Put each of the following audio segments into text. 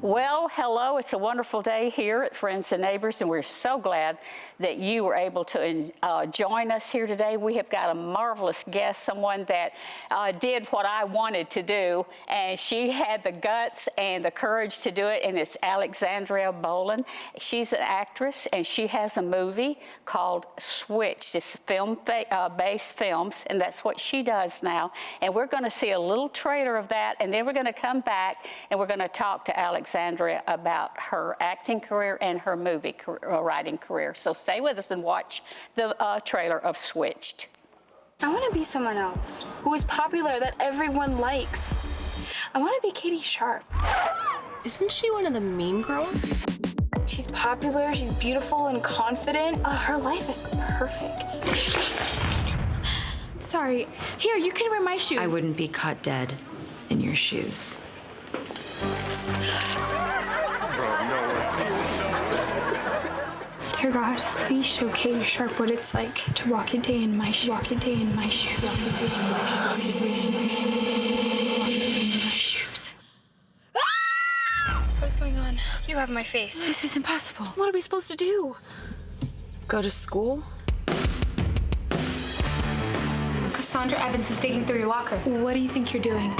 Well, hello. It's a wonderful day here at Friends and Neighbors, and we're so glad that you were able to join us here today. We have got a marvelous guest, someone that did what I wanted to do, and she had the guts and the courage to do it, and it's Alexandra Boylan. She's an actress, and she has a movie called Switched. It's film-based films, and that's what she does now. And we're going to see a little trailer of that, and then we're going to come back, and we're going to talk to Alexandra about her acting career and her movie writing career. So stay with us and watch the trailer of Switched. I want to be someone else who is popular, that everyone likes. I want to be Katie Sharp. Isn't she one of the mean girls? She's popular, she's beautiful and confident. Her life is perfect. Sorry. Here, you can wear my shoes. I wouldn't be caught dead in your shoes. Dear God, please show Katie Sharp what it's like to walk a day in my shoes. Walk a day in my shoes. Walk a day in my shoes. Walk a day in my shoes. What is going on? You have my face. This is impossible. What are we supposed to do? Go to school? Cassandra Evans is digging through your locker. What do you think you're doing?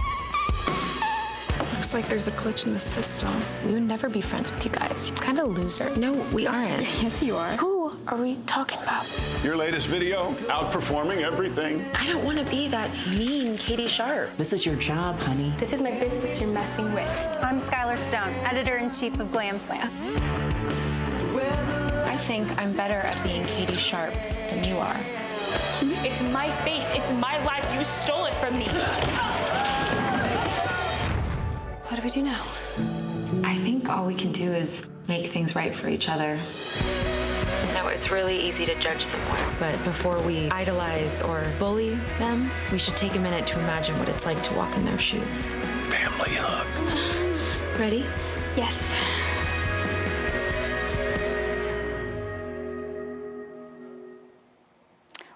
Looks like there's a glitch in the system. We would never be friends with you guys. You're kind of losers. No, we aren't. Yes, you are. Who are we talking about? Your latest video, outperforming everything. I don't want to be that mean Katie Sharp. This is your job, honey. This is my business you're messing with. I'm Skylar Stone, editor-in-chief of Glam Slam. I think I'm better at being Katie Sharp than you are. It's my face. It's my life. You stole it from me. What do we do now? I think all we can do is make things right for each other. No, it's really easy to judge someone, but before we idolize or bully them, we should take a minute to imagine what it's like to walk in their shoes. Family hug. Ready? Yes.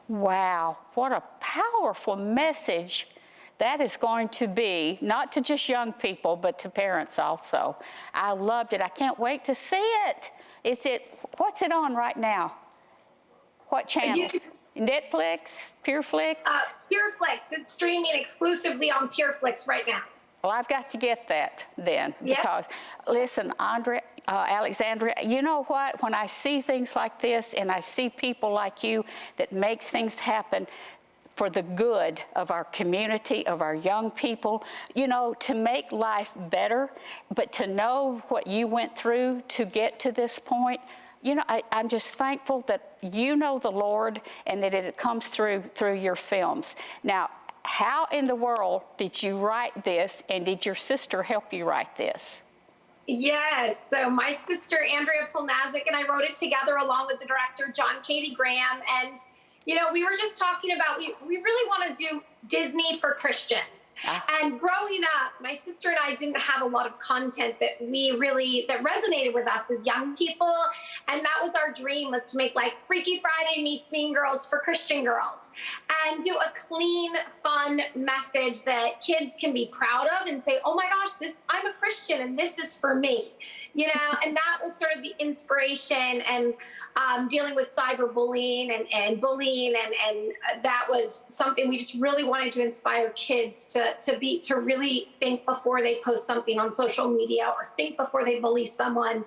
Wow, what a powerful message that is going to be, not to just young people, but to parents also. I loved it. I can't wait to see it. What's it on right now? What channel? Netflix, PureFlix? PureFlix. It's streaming exclusively on PureFlix right now. Well, I've got to get that then, because, listen, Alexandra, you know what? When I see things like this and I see people like you that makes things happen for the good of our community, of our young people, you know, to make life better, but to know what you went through to get to this point, you know, I'm just thankful that you know the Lord and that it comes through your films. Now, how in the world did you write this, and did your sister help you write this? Yes, so my sister, Andrea Polnazik, and I wrote it together along with the director, John Katie Graham, and you know, we were just talking about, we really want to do Disney for Christians. And growing up, my sister and I didn't have a lot of content that resonated with us as young people. And that was our dream, was to make like Freaky Friday meets Mean Girls for Christian girls. And do a clean, fun message that kids can be proud of and say, oh my gosh, I'm a Christian and this is for me. You know, and that was sort of the inspiration, and dealing with cyberbullying and bullying, and that was something we just really wanted to inspire kids to really think before they post something on social media or think before they bully someone.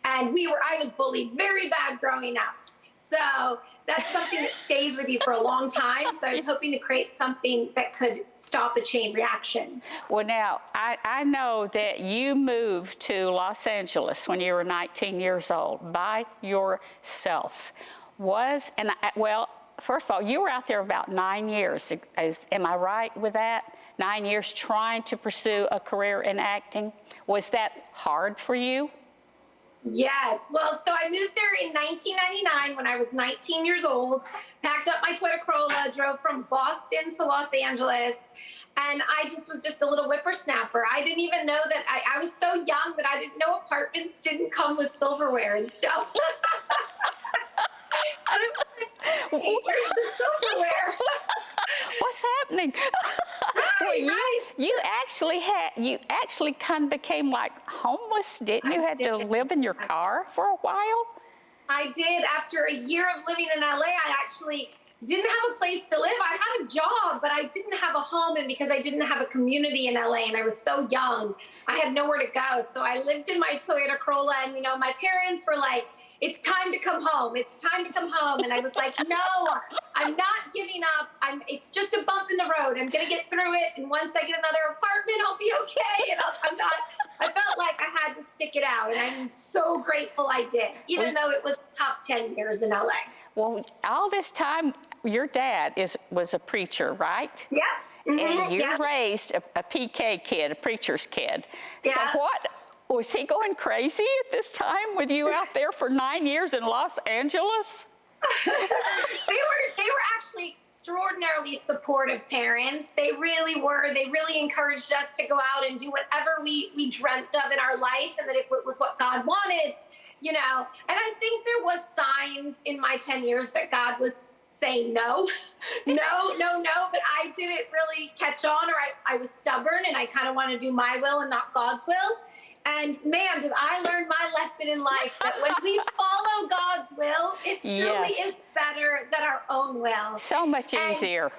And I was bullied very bad growing up. So that's something that stays with you for a long time. So I was hoping to create something that could stop a chain reaction. Well, now, I know that you moved to Los Angeles when you were 19 years old by yourself. First of all, you were out there about 9 years. Am I right with that? 9 years trying to pursue a career in acting. Was that hard for you? Yes. Well, so I moved there in 1999 when I was 19 years old, packed up my Toyota Corolla, drove from Boston to Los Angeles, and I just was just a little whippersnapper. I didn't even know that I was so young that I didn't know apartments didn't come with silverware and stuff. And I was like, hey, where's the silverware? What's happening? Right. You actually kind of became like homeless, didn't you? Had to live in your car for a while? I did. After a year of living in LA, I actually didn't have a place to live. I had a job, but I didn't have a home. And because I didn't have a community in LA and I was so young, I had nowhere to go. So I lived in my Toyota Corolla, and, my parents were like, it's time to come home. It's time to come home. And I was like, no, I'm not giving up. It's just a bump in the road. I'm going to get through it. And once I get another apartment, I'll be okay. And I felt like I had to stick it out. And I'm so grateful I did, even though it was a tough 10 years in LA. Well, all this time, your dad was a preacher, right? Yeah. Mm-hmm. And you raised a PK kid, a preacher's kid. Yeah. So what, was he going crazy at this time with you out there for 9 years in Los Angeles? They were actually extraordinarily supportive parents. They really were. They really encouraged us to go out and do whatever we dreamt of in our life, and that it was what God wanted. And I think there was signs in my 10 years that God was saying no, but I didn't really catch on, or I was stubborn and I kind of want to do my will and not God's will. And man, did I learn my lesson in life that when we follow God's will, it truly is better than our own will. So much easier.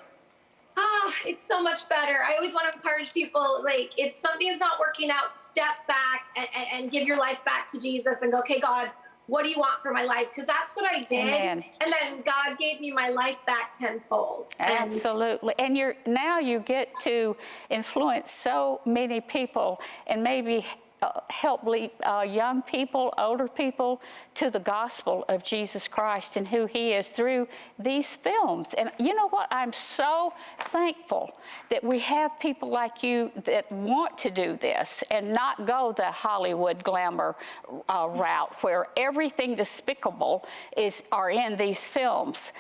It's so much better. I always want to encourage people, like, if something's not working out, step back and give your life back to Jesus and go, okay, God, what do you want for my life? Because that's what I did. Amen. And then God gave me my life back tenfold. Absolutely. And now you get to influence so many people and maybe help lead young people, older people to the gospel of Jesus Christ and who he is through these films. And you know what? I'm so thankful that we have people like you that want to do this and not go the Hollywood glamour route where everything despicable are in these films.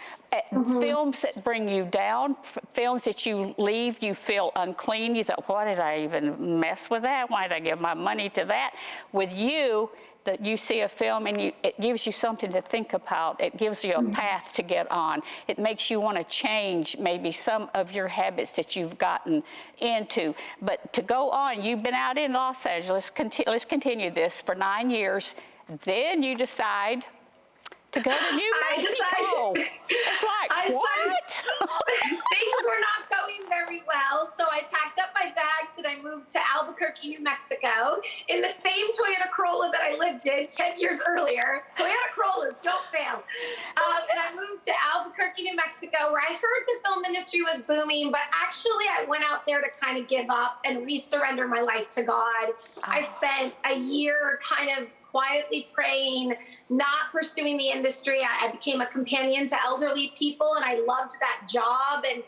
Films that bring you down, films that you leave, you feel unclean. You thought, why did I even mess with that? Why did I give my money to that? With you, that you see a film and it gives you something to think about. It gives you a path to get on. It makes you want to change maybe some of your habits that you've gotten into. But to go on, you've been out in Los Angeles. Let's continue this for 9 years. Then you decide to go to New Mexico. It's like, what? Things were not going very well, so I packed up my bags and I moved to Albuquerque, New Mexico, in the same Toyota Corolla that I lived in 10 years earlier. Toyota Corollas don't fail. And I moved to Albuquerque, New Mexico, where I heard the film industry was booming, but actually I went out there to kind of give up and resurrender my life to God. I spent a year kind of quietly praying, not pursuing the industry. I became a companion to elderly people, and I loved that job. And,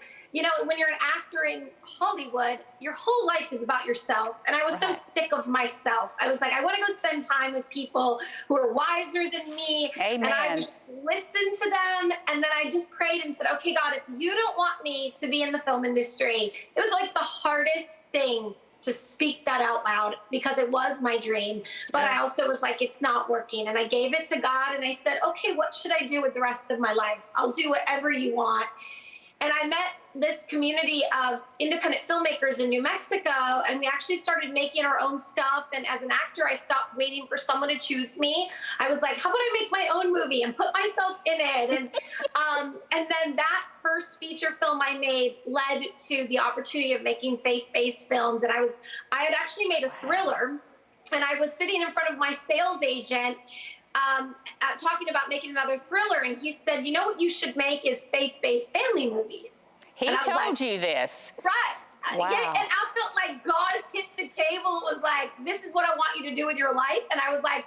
when you're an actor in Hollywood, your whole life is about yourself. And I was so sick of myself. I was like, I want to go spend time with people who are wiser than me. Amen. And I would just listen to them. And then I just prayed and said, okay, God, if you don't want me to be in the film industry, it was like the hardest thing to speak that out loud because it was my dream. But I also was like, it's not working. And I gave it to God and I said, okay, what should I do with the rest of my life? I'll do whatever you want. And I met this community of independent filmmakers in New Mexico, and we actually started making our own stuff. And as an actor, I stopped waiting for someone to choose me. I was like, how about I make my own movie and put myself in it? And then that first feature film I made led to the opportunity of making faith-based films. And I had actually made a thriller, and I was sitting in front of my sales agent talking about making another thriller, and he said, you know what you should make is faith-based family movies. He told you this. Right. Wow. Yeah, and I felt like God hit the table and was like, this is what I want you to do with your life. And I was like,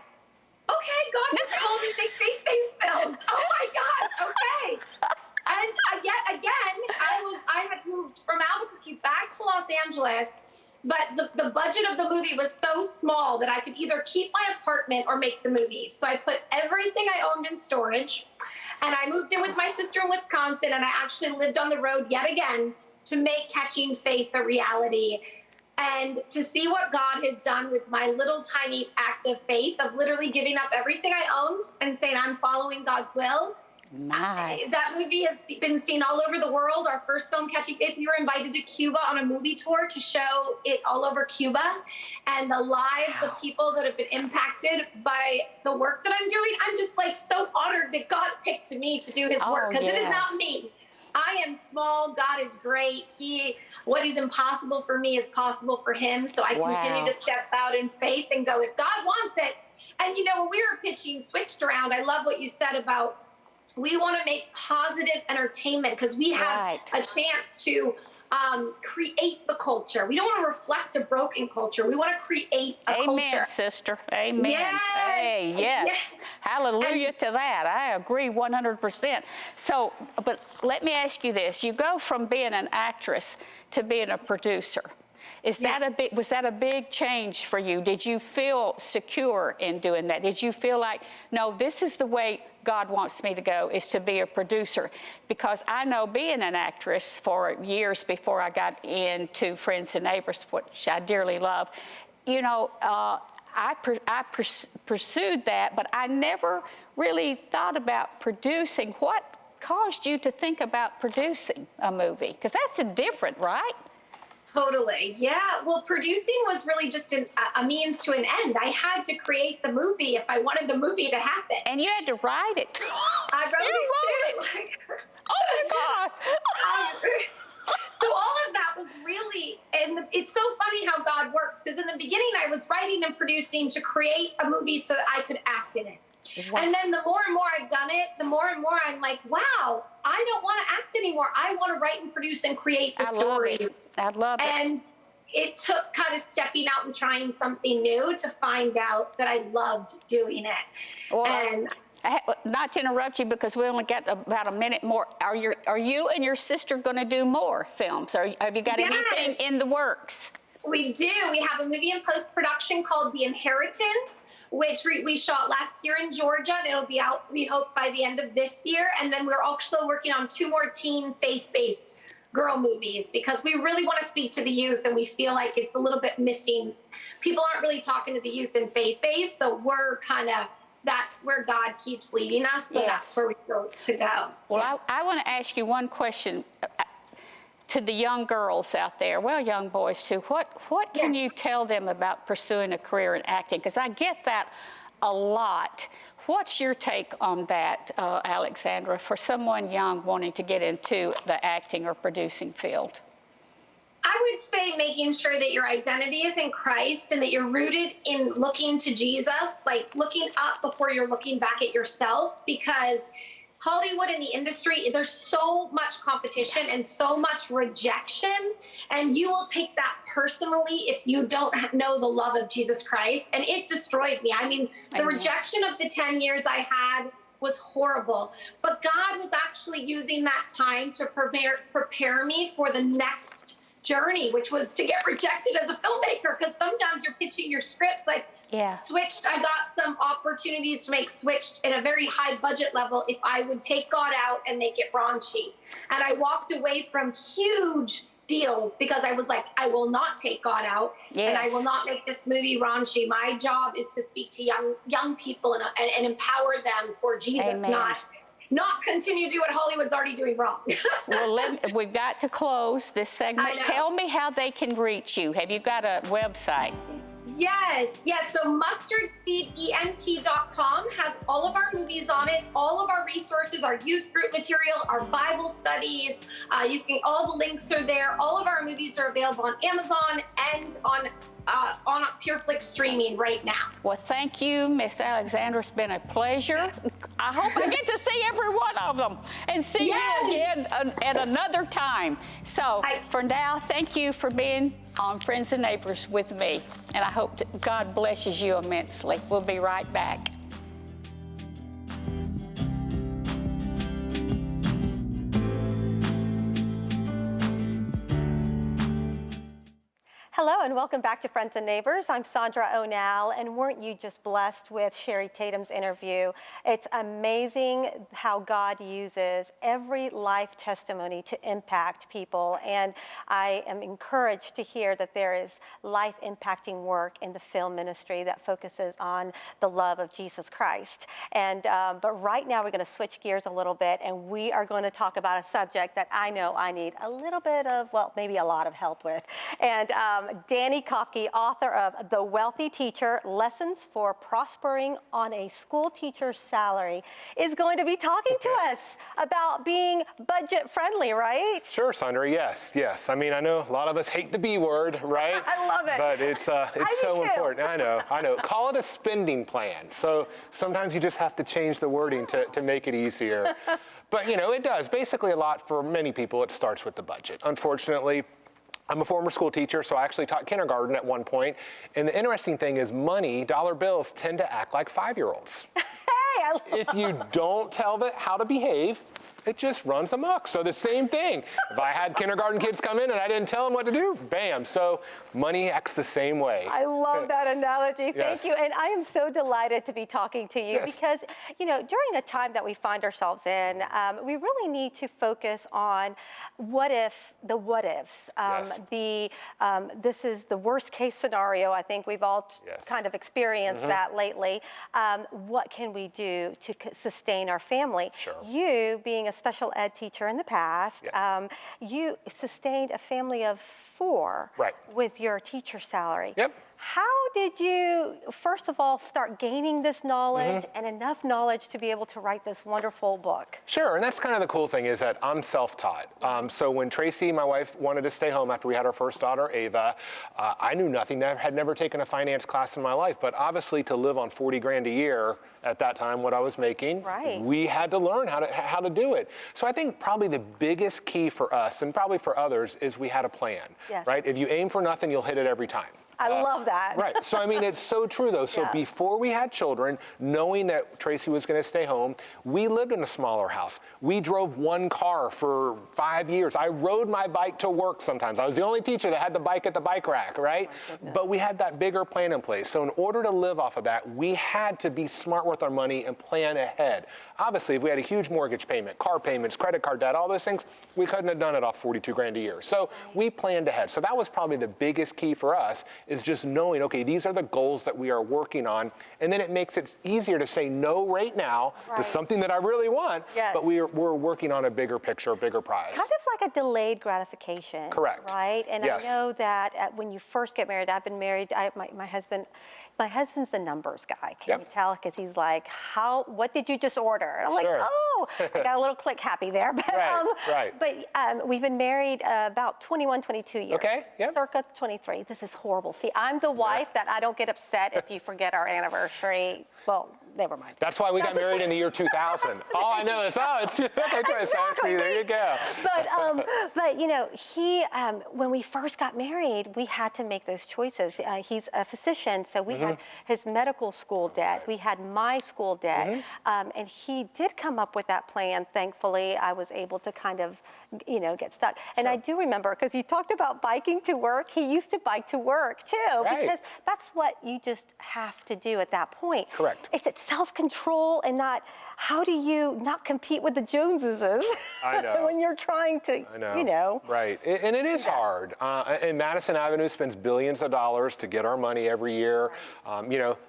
okay, God just told me to make faith-based films. Oh my gosh, okay. And yet again, I had moved from Albuquerque back to Los Angeles, but the budget of the movie was so small that I could either keep my apartment or make the movie. So I put everything I owned in storage, and I moved in with my sister in Wisconsin, and I actually lived on the road yet again to make Catching Faith a reality. And to see what God has done with my little tiny act of faith of literally giving up everything I owned and saying I'm following God's will. Nice. That movie has been seen all over the world. Our first film, Catching Faith, we were invited to Cuba on a movie tour to show it all over Cuba, and the lives of people that have been impacted by the work that I'm doing. I'm just like so honored that God picked me to do his work, because it is not me. I am small. God is great. What is impossible for me is possible for him. So I continue to step out in faith and go, if God wants it. And you know, when we were pitching Switched Around, I love what you said about we want to make positive entertainment because we have a chance to create the culture. We don't want to reflect a broken culture. We want to create a culture. Amen, sister. Amen. Yes. Hey, yes. Hallelujah to that. I agree 100%. So, but let me ask you this. You go from being an actress to being a producer. Was that a big change for you? Did you feel secure in doing that? Did you feel like, no, this is the way God wants me to go, is to be a producer? Because I know being an actress for years before I got into Friends and Neighbors, which I dearly love, you know, I pursued that, but I never really thought about producing. What caused you to think about producing a movie? Because that's different, right? Totally. Yeah. Well, producing was really just a means to an end. I had to create the movie if I wanted the movie to happen. And you had to write it. I wrote it too. Oh my God. So all of that was really, and it's so funny how God works, because in the beginning I was writing and producing to create a movie so that I could act in it. Wow. And then the more and more I've done it, the more and more I'm like, wow, I don't want to act anymore. I want to write and produce and create the stories. I love it. And it took kind of stepping out and trying something new to find out that I loved doing it. Well, and not to interrupt you, because we only got about a minute more. Are you and your sister going to do more films? Have you got anything in the works? We do. We have a movie in post-production called The Inheritance, which we shot last year in Georgia, and it'll be out, we hope, by the end of this year. And then we're also working on 2 more teen faith-based girl movies, because we really want to speak to the youth, and we feel like it's a little bit missing. People aren't really talking to the youth in faith-based, so we're kind of, that's where God keeps leading us, so that's where we go to go. Well, I want to ask you one question to the young girls out there, well, young boys too. What can you tell them about pursuing a career in acting? Because I get that a lot. What's your take on that, Alexandra, for someone young wanting to get into the acting or producing field? I would say making sure that your identity is in Christ and that you're rooted in looking to Jesus, like looking up before you're looking back at yourself, because Hollywood and the industry, there's so much competition and so much rejection, and you will take that personally if you don't know the love of Jesus Christ. And it destroyed me. I mean, the rejection of the 10 years I had was horrible, but God was actually using that time to prepare me for the next journey, which was to get rejected as a filmmaker, because sometimes you're pitching your scripts like Switched. I got some opportunities to make Switched at a very high budget level if I would take God out and make it raunchy. And I walked away from huge deals because I was like, I will not take God out, and I will not make this movie raunchy. My job is to speak to young people and empower them for Jesus, not continue to do what Hollywood's already doing wrong. Well, we've got to close this segment. Tell me how they can reach you. Have you got a website? Yes. So mustardseedent.com has all of our movies on it, all of our resources, our youth group material, our Bible studies. All the links are there. All of our movies are available on Amazon and on PureFlix streaming right now. Well, thank you, Miss Alexandra. It's been a pleasure. I hope I get to see every one of them and see you again at another time. So for now, thank you for being on Friends and Neighbors with me. And I hope that God blesses you immensely. We'll be right back. Hello and welcome back to Friends and Neighbors. I'm Sandra O'Neill, and weren't you just blessed with Sherry Tatum's interview? It's amazing how God uses every life testimony to impact people, and I am encouraged to hear that there is life-impacting work in the film ministry that focuses on the love of Jesus Christ. And but right now we're going to switch gears a little bit, and we are going to talk about a subject that I know I need a little bit of, well, maybe a lot of help with. And Danny Kofke, author of The Wealthy Teacher, Lessons for Prospering on a School Teacher's Salary, is going to be talking to us about being budget friendly, right? Sure, Sandra, yes. I mean, I know a lot of us hate the B word, right? I love it. But it's so important. I know. Call it a spending plan. So sometimes you just have to change the wording to make it easier. But, it does. Basically, a lot for many people, it starts with the budget. Unfortunately, I'm a former school teacher, so I actually taught kindergarten at one point. And the interesting thing is money, dollar bills, tend to act like 5-year-olds. If you don't tell them how to behave, it just runs amok. So the same thing. If I had kindergarten kids come in and I didn't tell them what to do, bam. So money acts the same way. I love that analogy. Yes. Thank you. And I am so delighted to be talking to you because, during a time that we find ourselves in, we really need to focus on the what ifs. This is the worst case scenario. I think we've all kind of experienced that lately. What can we do to sustain our family? Sure. You, being a special ed teacher in the past, you sustained a family of 4 with your teacher salary. Yep. How did you, first of all, start gaining this knowledge and enough knowledge to be able to write this wonderful book? Sure, and that's kind of the cool thing is that I'm self-taught. So when Tracy, my wife, wanted to stay home after we had our first daughter, Ava, I knew nothing. I had never taken a finance class in my life, but obviously to live on 40 grand a year at that time, what I was making, we had to learn how to do it. So I think probably the biggest key for us, and probably for others, is we had a plan, right? If you aim for nothing, you'll hit it every time. I love that. Right. So, I mean, it's so true, though. So before we had children, knowing that Tracy was going to stay home, we lived in a smaller house. We drove one car for 5 years. I rode my bike to work sometimes. I was the only teacher that had the bike at the bike rack, right? But we had that bigger plan in place. So in order to live off of that, we had to be smart with our money and plan ahead. Obviously, if we had a huge mortgage payment, car payments, credit card debt, all those things, we couldn't have done it off 42 grand a year. So we planned ahead. So that was probably the biggest key for us, is just knowing, okay, these are the goals that we are working on. And then it makes it easier to say no right now to something that I really want, but we're working on a bigger picture, a bigger prize. Kind of like a delayed gratification. Correct. Right? And I know that when you first get married, I've been married, my husband's the numbers guy. Can you tell? Because he's like, what did you just order? And I'm like, I got a little click happy there. But, but we've been married about 21, 22 years. Okay, Circa 23. This is horrible. See, I'm the wife that I don't get upset if you forget our anniversary. Well, never mind. That's why we got married in the year 2000. All I know is, it's exactly. There you go. But he, when we first got married, we had to make those choices. He's a physician, so we had his medical school debt. We had my school debt. And he did come up with that plan. Thankfully, I was able to kind of, get stuck. And I do remember, because he talked about biking to work, he used to bike to work too, because that's what you just have to do at that point. Correct. It's self-control and not, how do you not compete with the Joneses I know. when you're trying to, Right, and it is hard. And Madison Avenue spends billions of dollars to get our money every year.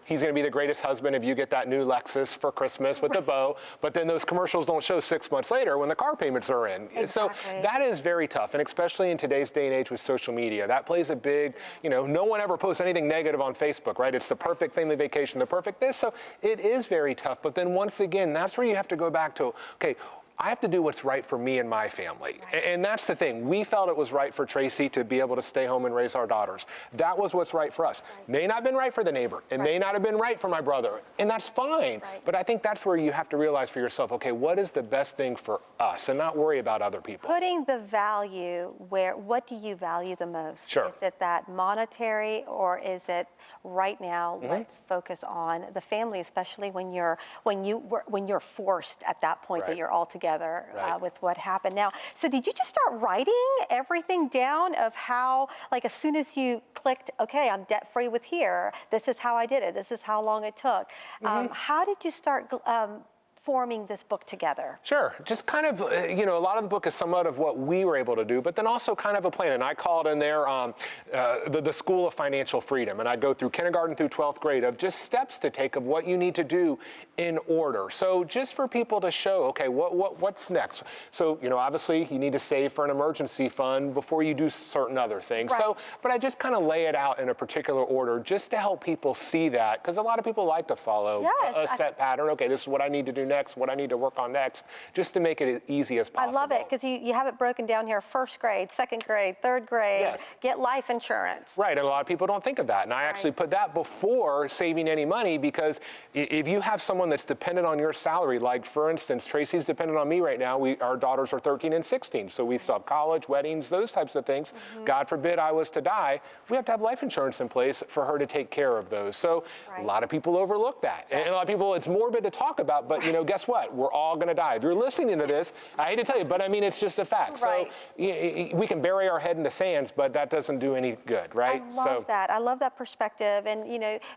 He's going to be the greatest husband if you get that new Lexus for Christmas with the bow, but then those commercials don't show 6 months later when the car payments are in. So that is very tough, and especially in today's day and age with social media, that plays a big, no one ever posts anything negative on Facebook, right? It's the perfect family vacation, the perfect this, so it is very tough. But then once again, that's where you have to go back to, okay, I have to do what's right for me and my family. And that's the thing. We felt it was right for Tracy to be able to stay home and raise our daughters. That was what's right for us. May not have been right for the neighbor. It may not have been right for my brother. And that's fine. But I think that's where you have to realize for yourself, okay, what is the best thing for us, and not worry about other people. Putting the value what do you value the most? Sure. Is it that monetary, or is it right now, let's focus on the family, especially when you're forced at that point that you're all together. together Right. with what happened. Now, so did you just start writing everything down of how, like as soon as you clicked, okay, I'm debt free with here, this is how I did it, this is how long it took. How did you start forming this book together? Sure. Just kind of, a lot of the book is somewhat of what we were able to do, but then also kind of a plan. And I call it in there the School of Financial Freedom. And I'd go through kindergarten through 12th grade of just steps to take of what you need to do in order. So just for people to show, okay, what's next? So, obviously you need to save for an emergency fund before you do certain other things. Right. So, but I just kind of lay it out in a particular order just to help people see that, because a lot of people like to follow a set pattern. Okay, this is what I need to do next, what I need to work on next, just to make it as easy as possible. I love it, because you have it broken down here, first grade, second grade, third grade, Yes. get life insurance. Right, and a lot of people don't think of that. And I actually put that before saving any money, because if you have someone that's dependent on your salary, like for instance, Tracy's dependent on me right now. Our daughters are 13 and 16, so we still have college, weddings, those types of things. God forbid I was to die, we have to have life insurance in place for her to take care of those. So a lot of people overlook that. And a lot of people, it's morbid to talk about, but guess what? We're all going to die. If you're listening to this, I hate to tell you, but I mean, it's just a fact. Right. So we can bury our head in the sands, but that doesn't do any good, right? I love that. I love that perspective. And,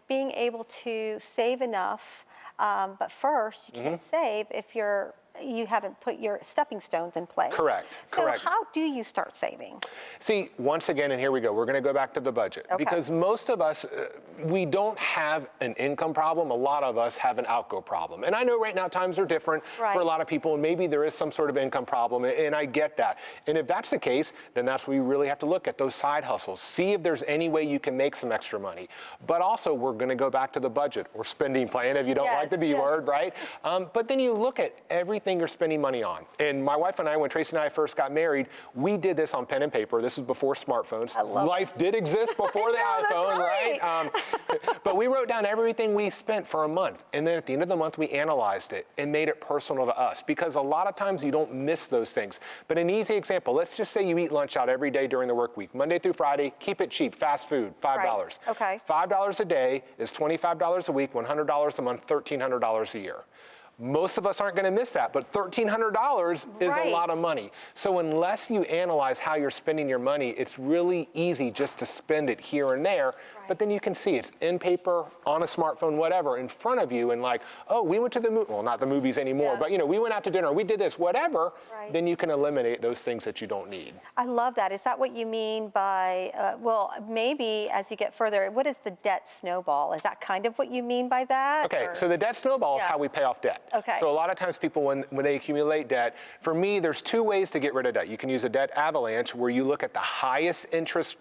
being able to save enough, but first, you can't save if you haven't put your stepping stones in place. Correct. So Correct. how do you start saving? See, once again, and here we go, we're going to go back to the budget. Okay. Because most of us, we don't have an income problem. A lot of us have an outgo problem. And I know right now times are different for a lot of people, and maybe there is some sort of income problem, and I get that. And if that's the case, then that's where you really have to look at those side hustles. See if there's any way you can make some extra money. But also, we're going to go back to the budget or spending plan, if you don't like the B word, right? But then you look at everything you're spending money on. And my wife and I, when Tracy and I first got married, we did this on pen and paper. This is before smartphones. Life did exist before the iPhone, right? But we wrote down everything we spent for a month. And then at the end of the month, we analyzed it and made it personal to us. Because a lot of times you don't miss those things. But an easy example, let's just say you eat lunch out every day during the work week. Monday through Friday, keep it cheap, fast food, $5. Right. Okay. $5 a day is $25 a week, $100 a month, $1,300 a year. Most of us aren't going to miss that, but $1,300 is a lot of money. So unless you analyze how you're spending your money, it's really easy just to spend it here and there. But then you can see it's in paper, on a smartphone, whatever, in front of you, and like, oh, we went to the movie, well, not the movies anymore, but we went out to dinner, we did this, whatever, then you can eliminate those things that you don't need. I love that. Is that what you mean by, well, maybe as you get further, what is the debt snowball? Is that kind of what you mean by that? Okay, so the debt snowball is how we pay off debt. Okay. So a lot of times people, when they accumulate debt, for me, there's two ways to get rid of debt. You can use a debt avalanche, where you look at the highest interest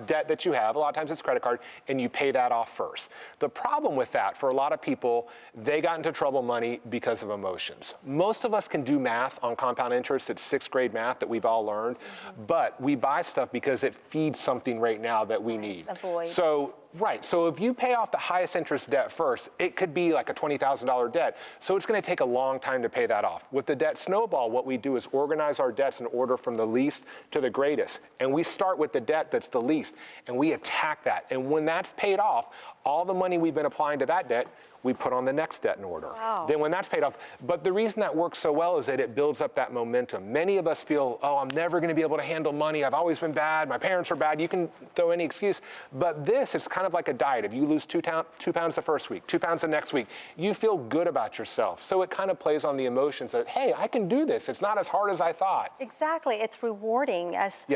debt that you have, a lot of times it's credit card, and you pay that off first. The problem with that, for a lot of people, they got into trouble money because of emotions. Most of us can do math on compound interest. It's sixth grade math that we've all learned, but we buy stuff because it feeds something right now that we need. Avoid. So if you pay off the highest interest debt first, it could be like a $20,000 debt. So it's going to take a long time to pay that off. With the debt snowball, what we do is organize our debts in order from the least to the greatest. And we start with the debt that's the least, and we attack that. And when that's paid off, all the money we've been applying to that debt, we put on the next debt in order. Wow. Then when that's paid off, but the reason that works so well is that it builds up that momentum. Many of us feel, oh, I'm never going to be able to handle money. I've always been bad. My parents are bad. You can throw any excuse. But this, it's kind of like a diet. If you lose 2 pounds the first week, 2 pounds the next week, you feel good about yourself. So it kind of plays on the emotions that, hey, I can do this. It's not as hard as I thought. Exactly. It's rewarding as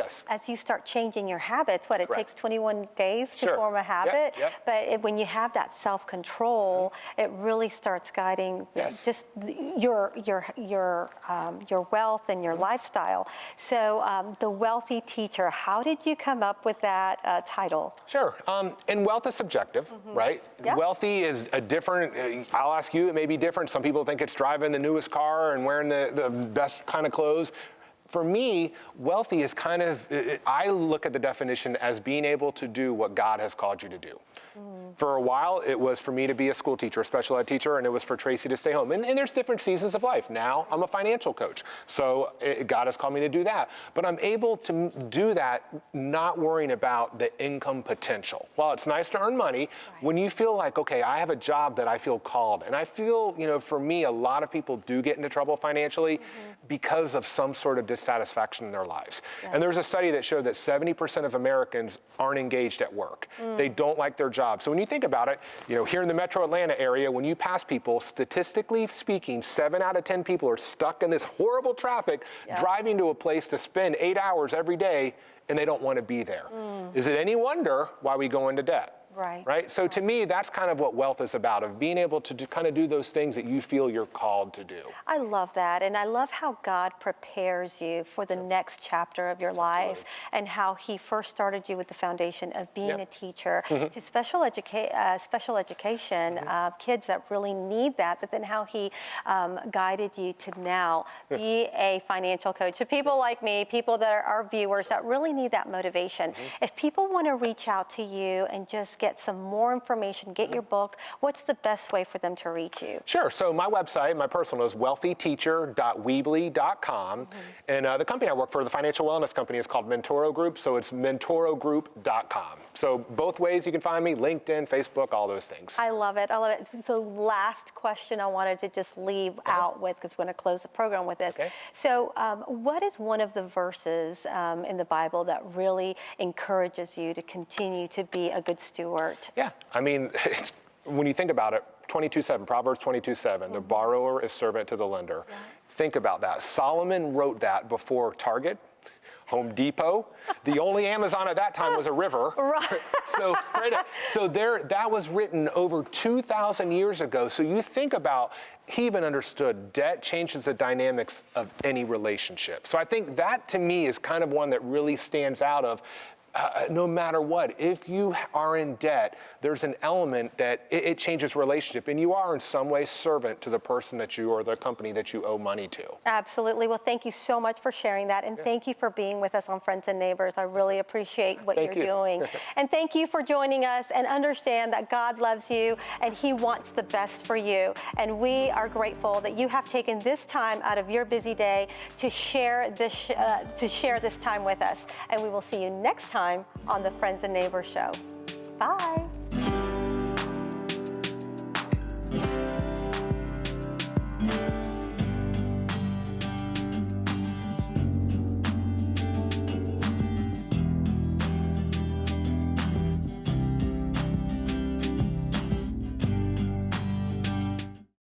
you start changing your habits. It takes 21 days to form a habit. But when you have that self-control, it really starts guiding just your wealth and your lifestyle. So the Wealthy Teacher, how did you come up with that title? Sure. And wealth is subjective, right? Yeah. Wealthy is a different, I'll ask you, it may be different. Some people think it's driving the newest car and wearing the best kind of clothes. For me, wealthy is kind of, I look at the definition as being able to do what God has called you to do. For a while, it was for me to be a school teacher, a special ed teacher, and it was for Tracy to stay home. And there's different seasons of life. Now I'm a financial coach, so God has called me to do that. But I'm able to do that not worrying about the income potential. While it's nice to earn money, when you feel like, okay, I have a job that I feel called, and I feel, for me, a lot of people do get into trouble financially because of some sort of dissatisfaction in their lives. And there's a study that showed that 70% of Americans aren't engaged at work. They don't like their job. So when you think about it, here in the metro Atlanta area, when you pass people, statistically speaking, 7 out of 10 people are stuck in this horrible traffic, driving to a place to spend 8 hours every day, and they don't want to be there. Is it any wonder why we go into debt? Right? So to me, that's kind of what wealth is about, of being able to kind of do those things that you feel you're called to do. I love that. And I love how God prepares you for the next chapter of your life, and how he first started you with the foundation of being a teacher to special education, kids that really need that, but then how he guided you to now be a financial coach. To people like me, people that are our viewers that really need that motivation. If people want to reach out to you and just get some more information, get your book, what's the best way for them to reach you? Sure. So my website, my personal, is wealthyteacher.weebly.com. And the company I work for, the financial wellness company, is called Mentoro Group. So it's mentorogroup.com. So both ways you can find me: LinkedIn, Facebook, all those things. I love it. I love it. So last question I wanted to just leave out with, because we're going to close the program with this. So what is one of the verses in the Bible that really encourages you to continue to be a good steward? Yeah, I mean, when you think about it, 22:7, Proverbs 22:7, the borrower is servant to the lender. Think about that. Solomon wrote that before Target, Home Depot. The only Amazon at that time was a river. So that was written over 2,000 years ago. So you think about, he even understood debt changes the dynamics of any relationship. So I think that, to me, is kind of one that really stands out of, no matter what, if you are in debt, there's an element that it changes relationship, and you are in some way servant to the person that you, or the company that you owe money to. Absolutely. Well, thank you so much for sharing that, and thank you for being with us on Friends and Neighbors. I really appreciate what you're doing. And thank you for joining us, and understand that God loves you and he wants the best for you. And we are grateful that you have taken this time out of your busy day to share this time with us. And we will see you next time on the Friends and Neighbors Show. Bye.